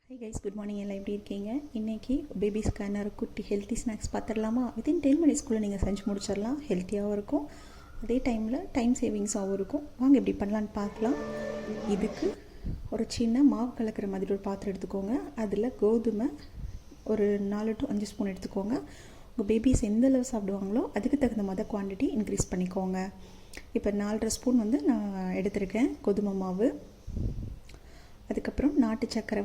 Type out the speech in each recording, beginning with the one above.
Hi guys, good morning. எல்லாம் எப்படி இருக்கீங்க? இன்றைக்கி பேபிஸ்க்கான ஒரு குட்டி ஹெல்த்தி ஸ்நாக்ஸ் பார்த்துடலாமா? வித்தின் 10 மினிட்ஸ்க்குள்ளே நீங்கள் செஞ்சு முடிச்சிடலாம். ஹெல்த்தியாகவும் இருக்கும், அதே டைமில் டைம் சேவிங்ஸாகவும் இருக்கும். வாங்க எப்படி பண்ணலான்னு பார்க்கலாம். இதுக்கு ஒரு சின்ன மாவு கலக்கிற மாதிரி ஒரு பாத்திரம் எடுத்துக்கோங்க. அதில் கோதுமை ஒரு 4 to 5 ஸ்பூன் எடுத்துக்கோங்க. உங்கள் பேபிஸ் எந்த அளவு சாப்பிடுவாங்களோ அதுக்கு தகுந்த மாதிரி குவான்டிட்டி இன்க்ரீஸ் பண்ணிக்கோங்க. இப்போ 4.5 ஸ்பூன் நான் எடுத்திருக்கேன் கோதுமை மாவு. அதுக்கப்புறம் நாட்டு சர்க்கரை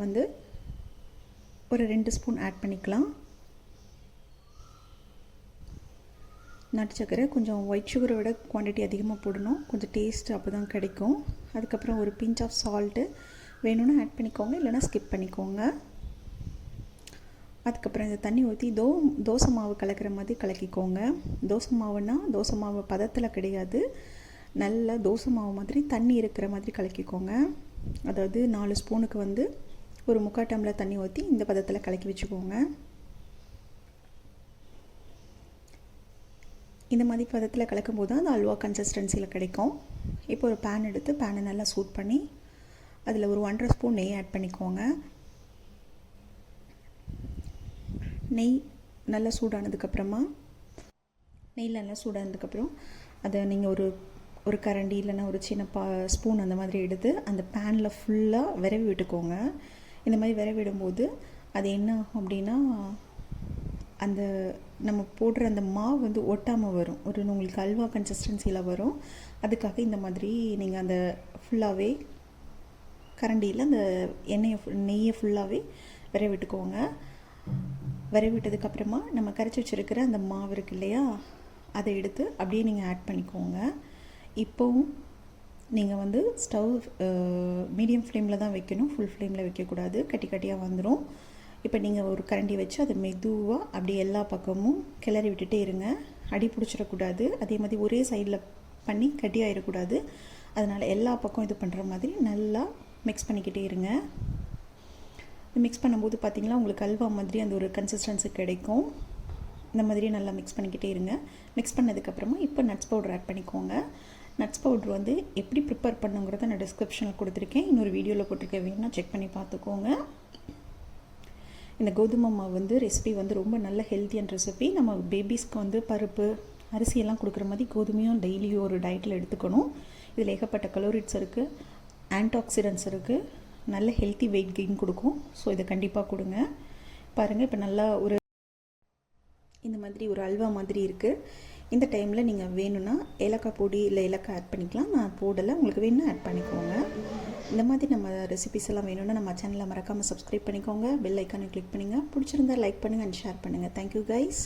ஒரு 2 ஸ்பூன் ஆட் பண்ணிக்கலாம். நாட்டு சர்க்கரை கொஞ்சம் ஒயிட் சுகரை விட குவான்டிட்டி அதிகமாக போடணும், கொஞ்சம் டேஸ்ட் அப்போ தான் கிடைக்கும். அதுக்கப்புறம் ஒரு பிஞ்ச் ஆஃப் சால்ட்டு வேணும்னா ஆட் பண்ணிக்கோங்க, இல்லைனா ஸ்கிப் பண்ணிக்கோங்க. அதுக்கப்புறம் இந்த தண்ணி ஊற்றி தோசை மாவு கலக்கிற மாதிரி கலக்கிக்கோங்க. தோசை மாவுன்னா தோசை மாவு பதத்தில் கிடையாது, நல்ல தோசை மாவு மாதிரி தண்ணி இருக்கிற மாதிரி கலக்கிக்கோங்க. அதாவது 4 ஸ்பூனுக்கு ஒரு 3/4 டம்ளர் தண்ணி ஊற்றி இந்த பதத்தில் கலக்கி வச்சுக்கோங்க. இந்த மாதிரி பதத்தில் கலக்கும் போது தான் அந்த அல்வா கன்சிஸ்டன்சியில் கிடைக்கும். இப்போ ஒரு பேன் எடுத்து பேனை நல்லா சூட் பண்ணி அதில் ஒரு 1.5 ஸ்பூன் நெய் ஆட் பண்ணிக்கோங்க. நெய் நல்லா சூடானதுக்கப்புறம் அதை நீங்கள் ஒரு கரண்டி இல்லைன்னா ஒரு சின்ன ஸ்பூன் அந்த மாதிரி எடுத்து அந்த பேனில் ஃபுல்லாக விரவி விட்டுக்கோங்க. இந்த மாதிரி விரவிடும்போது அது என்ன ஆகும் அப்படின்னா, அந்த நம்ம போடுற அந்த மாவு ஒட்டாமல் வரும், உங்களுக்கு அல்வா கன்சிஸ்டன்சியில் வரும். அதுக்காக இந்த மாதிரி நீங்கள் அந்த ஃபுல்லாகவே கரண்டியில் அந்த நெய்யை ஃபுல்லாகவே விரவிட்டுக்கோங்க. விரவிட்டதுக்கப்புறமா நம்ம கரைச்சி வச்சுருக்கிற அந்த மாவு இருக்கு இல்லையா, அதை எடுத்து அப்படியே நீங்கள் ஆட் பண்ணிக்கோங்க. இப்போவும் நீங்கள் ஸ்டவ் மீடியம் ஃப்ளேமில் தான் வைக்கணும், ஃபுல் ஃப்ளேமில் வைக்கக்கூடாது, கட்டி கட்டியாக வந்துடும். இப்போ நீங்கள் ஒரு கரண்டி வச்சு அதை மெதுவாக அப்படி எல்லா பக்கமும் கிளறி விட்டுட்டே இருங்க. அடி பிடிச்சிடக்கூடாது, அதே மாதிரி ஒரே சைடில் பண்ணி கட்டி ஆகிடக்கூடாது. அதனால் எல்லா பக்கம் இது பண்ணுற மாதிரி நல்லா மிக்ஸ் பண்ணிக்கிட்டே இருங்க. மிக்ஸ் பண்ணும்போது பார்த்திங்கன்னா உங்களுக்கு அல்வா மாதிரி அந்த ஒரு கன்சிஸ்டன்சி கிடைக்கும். இந்த மாதிரி நல்லா மிக்ஸ் பண்ணிக்கிட்டே இருங்க. மிக்ஸ் பண்ணதுக்கப்புறமா இப்போ நட்ஸ் பவுடர் ஆட் பண்ணிக்கோங்க. நட்ஸ் பவுட்ரு எப்படி ப்ரிப்பேர் பண்ணுங்கிறத நான் டிஸ்கிரிப்ஷனில் கொடுத்துருக்கேன், இன்னொரு வீடியோவில் போட்டிருக்கேன், வேணும்னா செக் பண்ணி பார்த்துக்கோங்க. இந்த கோதுமை மாவு ரெசிபி ரொம்ப நல்ல ஹெல்த்தியான ரெசிபி. நம்ம பேபிஸ்க்கு பருப்பு அரிசியெல்லாம் கொடுக்குற மாதிரி கோதுமையும் டெய்லியும் ஒரு டயட்டில் எடுத்துக்கணும். இதில் ஏகப்பட்ட கலோரிட்ஸ் இருக்குது, ஆன்டாக்சிடென்ட்ஸ் இருக்குது, நல்ல ஹெல்த்தி வெயிட் கெயின் கொடுக்கும். ஸோ இதை கண்டிப்பாக கொடுங்க. பாருங்கள், இப்போ நல்லா இந்த மாதிரி ஒரு அல்வா மாதிரி இருக்குது. இந்த டைமில் நீங்கள் வேணும்னா ஏலக்காய் பொடி இல்லை ஏலக்காய் ஆட் பண்ணிக்கலாம். நான் போடலை, உங்களுக்கு வேணும்னா ஆட் பண்ணிக்கோங்க. இந்த மாதிரி நம்ம ரெசிபிஸ் எல்லாம் வேணும்னா நம்ம சேனலை மறக்காமல் சப்ஸ்கிரைப் பண்ணிக்கோங்க, பெல் ஐக்கானை கிளிக் பண்ணுங்கள். பிடிச்சிருந்தா லைக் பண்ணுங்கள் அண்ட் ஷேர் பண்ணுங்கள். Thank you guys.